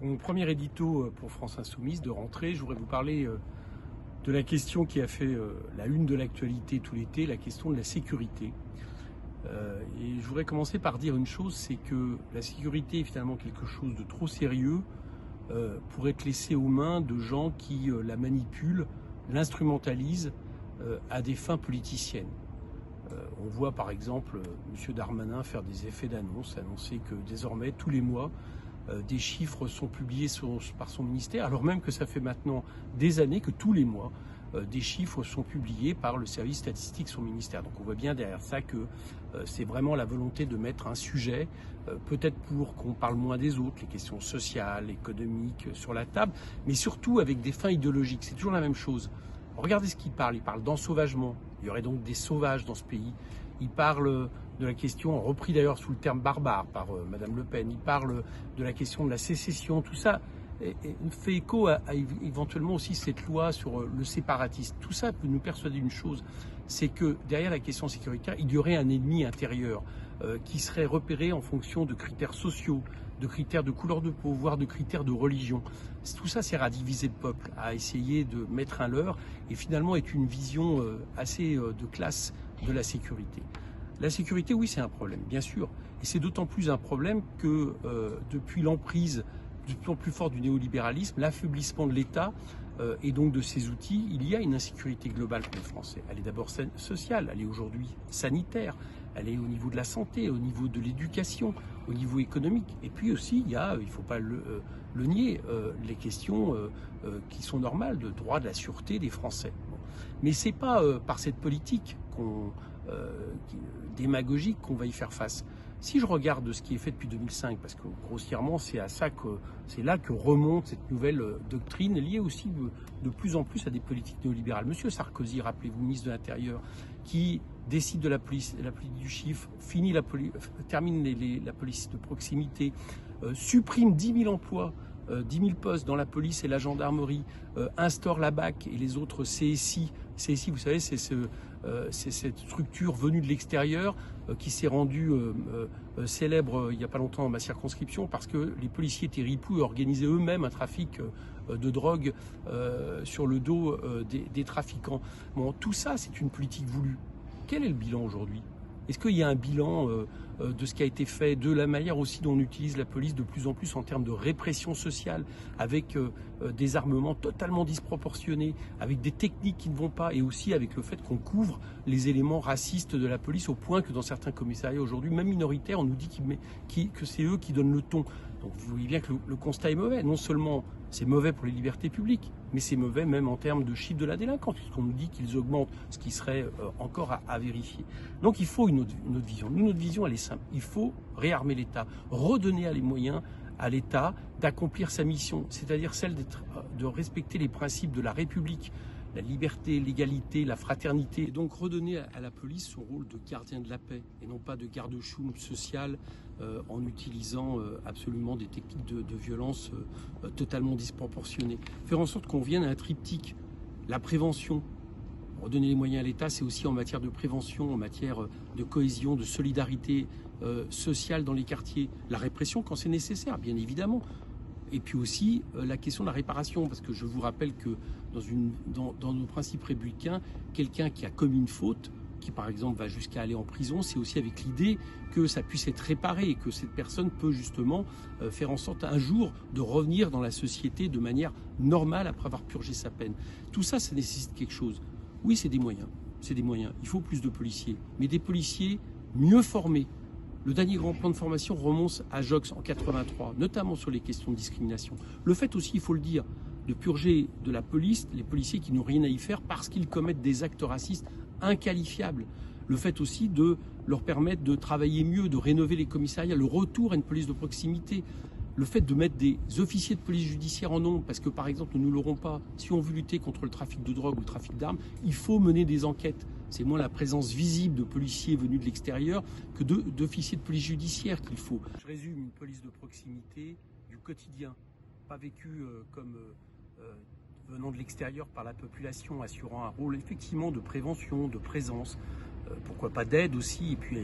Pour mon premier édito pour France Insoumise de rentrée, je voudrais vous parler de la question qui a fait la une de l'actualité tout l'été, la question de la sécurité. Et je voudrais commencer par dire une chose, c'est que la sécurité est finalement quelque chose de trop sérieux pour être laissé aux mains de gens qui la manipulent, l'instrumentalisent à des fins politiciennes. On voit par exemple M. Darmanin faire des effets d'annonce, annoncer que désormais tous les mois des chiffres sont publiés par son ministère, alors même que ça fait maintenant des années que tous les mois des chiffres sont publiés par le service statistique de son ministère. Donc on voit bien derrière ça que c'est vraiment la volonté de mettre un sujet, peut-être pour qu'on parle moins des autres, les questions sociales, économiques, sur la table, mais surtout avec des fins idéologiques. C'est toujours la même chose. Regardez ce qu'il parle d'ensauvagement. Il y aurait donc des sauvages dans ce pays. Il parle de la question, repris d'ailleurs sous le terme barbare par Madame Le Pen, il parle de la question de la sécession, tout ça fait écho à éventuellement aussi cette loi sur le séparatisme. Tout ça peut nous persuader une chose, c'est que derrière la question sécuritaire, il y aurait un ennemi intérieur qui serait repéré en fonction de critères sociaux, de critères de couleur de peau, voire de critères de religion. Tout ça sert à diviser le peuple, à essayer de mettre un leurre, et finalement est une vision assez de classe de la sécurité. La sécurité, oui, c'est un problème, bien sûr. Et c'est d'autant plus un problème que depuis l'emprise de plus en plus forte du néolibéralisme, l'affaiblissement de l'État et donc de ses outils, il y a une insécurité globale pour les Français. Elle est d'abord sociale, elle est aujourd'hui sanitaire, elle est au niveau de la santé, au niveau de l'éducation, au niveau économique. Et puis aussi, il y a, il ne faut pas le nier, les questions qui sont normales de droit de la sûreté des Français. Bon. Mais ce n'est pas par cette politique démagogique qu'on va y faire face. Si je regarde ce qui est fait depuis 2005, parce que grossièrement c'est là que remonte cette nouvelle doctrine liée aussi de plus en plus à des politiques néolibérales. Monsieur Sarkozy, rappelez-vous, ministre de l'Intérieur, qui décide de la police du chiffre, termine la police de proximité, supprime 10 000 emplois, 10 000 postes dans la police et la gendarmerie, instaure la BAC et les autres CSI. CSI, vous savez, c'est cette structure venue de l'extérieur qui s'est rendue célèbre il n'y a pas longtemps dans ma circonscription parce que les policiers étaient ripoux et organisaient eux-mêmes un trafic de drogue sur le dos des trafiquants. Bon, tout ça, c'est une politique voulue. Quel est le bilan aujourd'hui ? Est-ce qu'il y a un bilan de ce qui a été fait, de la manière aussi dont on utilise la police de plus en plus en termes de répression sociale, avec des armements totalement disproportionnés, avec des techniques qui ne vont pas, et aussi avec le fait qu'on couvre les éléments racistes de la police au point que dans certains commissariats aujourd'hui, même minoritaires, on nous dit que c'est eux qui donnent le ton. Donc vous voyez bien que le constat est mauvais. Non seulement c'est mauvais pour les libertés publiques, mais c'est mauvais même en termes de chiffre de la délinquance, puisqu'on nous dit qu'ils augmentent, ce qui serait encore à vérifier. Donc il faut une autre vision. Notre vision, elle est simple. Il faut réarmer l'État, redonner les moyens à l'État d'accomplir sa mission, c'est-à-dire celle de respecter les principes de la République, la liberté, l'égalité, la fraternité, et donc redonner à la police son rôle de gardien de la paix et non pas de garde-chou social en utilisant absolument des techniques de violence totalement disproportionnées. Faire en sorte qu'on vienne à un triptyque, la prévention. Redonner les moyens à l'État, c'est aussi en matière de prévention, en matière de cohésion, de solidarité sociale dans les quartiers. La répression quand c'est nécessaire, bien évidemment. Et puis aussi la question de la réparation, parce que je vous rappelle que dans nos principes républicains, quelqu'un qui a commis une faute, qui par exemple va jusqu'à aller en prison, c'est aussi avec l'idée que ça puisse être réparé et que cette personne peut justement faire en sorte un jour de revenir dans la société de manière normale après avoir purgé sa peine. Tout ça, ça nécessite quelque chose. Oui, c'est des moyens. Il faut plus de policiers, mais des policiers mieux formés. Le dernier grand plan de formation remonte à Jox en 83, notamment sur les questions de discrimination. Le fait aussi, il faut le dire, de purger de la police les policiers qui n'ont rien à y faire parce qu'ils commettent des actes racistes inqualifiables. Le fait aussi de leur permettre de travailler mieux, de rénover les commissariats, le retour à une police de proximité. Le fait de mettre des officiers de police judiciaire en nombre, parce que par exemple, nous ne l'aurons pas. Si on veut lutter contre le trafic de drogue ou le trafic d'armes, il faut mener des enquêtes. C'est moins la présence visible de policiers venus de l'extérieur que d'officiers de police judiciaire qu'il faut. Je résume, une police de proximité du quotidien, pas vécue comme venant de l'extérieur par la population, assurant un rôle effectivement de prévention, de présence, pourquoi pas d'aide aussi, et puis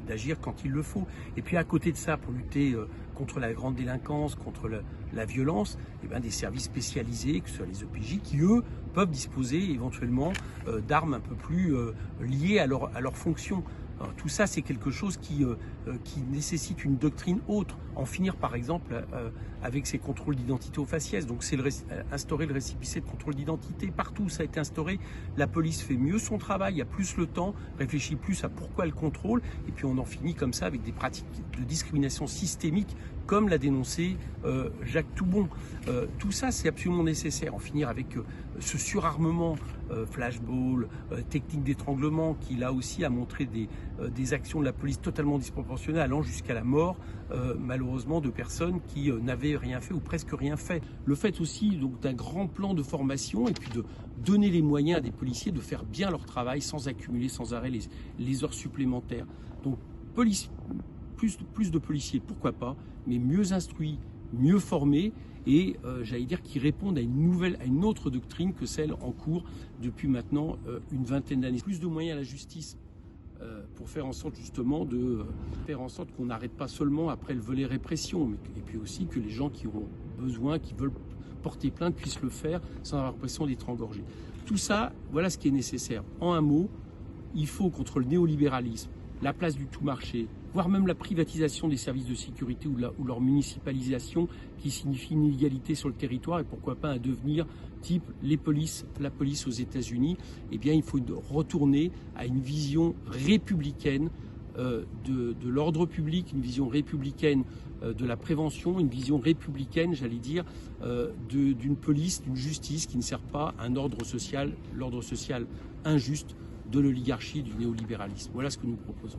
d'agir quand il le faut. Et puis à côté de ça, pour lutter contre la grande délinquance, contre la violence, eh bien, des services spécialisés, que ce soit les OPJ, qui eux peuvent disposer éventuellement d'armes un peu plus liées à leur fonction. Alors, tout ça, c'est quelque chose qui nécessite une doctrine autre. En finir, par exemple, avec ces contrôles d'identité au faciès. Donc, c'est instaurer le récépissé de contrôle d'identité. Partout où ça a été instauré, la police fait mieux son travail, il y a plus le temps, réfléchit plus à pourquoi elle contrôle. Et puis, on en finit comme ça avec des pratiques de discrimination systémique, comme l'a dénoncé Jacques Toubon. Tout ça, c'est absolument nécessaire. En finir avec ce surarmement, flashball, technique d'étranglement, qui là aussi a montré des actions de la police totalement disproportionnées, allant jusqu'à la mort, malheureusement, de personnes qui n'avaient rien fait ou presque rien fait. Le fait aussi donc d'un grand plan de formation et puis de donner les moyens à des policiers de faire bien leur travail sans accumuler sans arrêt les heures supplémentaires. Donc, plus de policiers, pourquoi pas, mais mieux instruits, mieux formés et j'allais dire qui répondent à une autre doctrine que celle en cours depuis maintenant une vingtaine d'années. Plus de moyens à la justice pour faire en sorte justement qu'on n'arrête pas seulement après le volet répression, et puis aussi que les gens qui ont besoin, qui veulent porter plainte puissent le faire sans avoir l'impression d'être engorgés. Tout ça, voilà ce qui est nécessaire. En un mot, il faut contre le néolibéralisme, la place du tout marché, voire même la privatisation des services de sécurité ou leur municipalisation qui signifie une inégalité sur le territoire et pourquoi pas un devenir type la police aux États-Unis. Eh bien, il faut retourner à une vision républicaine de l'ordre public, une vision républicaine de la prévention, une vision républicaine, j'allais dire, d'une police, d'une justice qui ne sert pas à un ordre social, l'ordre social injuste de l'oligarchie, du néolibéralisme. Voilà ce que nous proposons.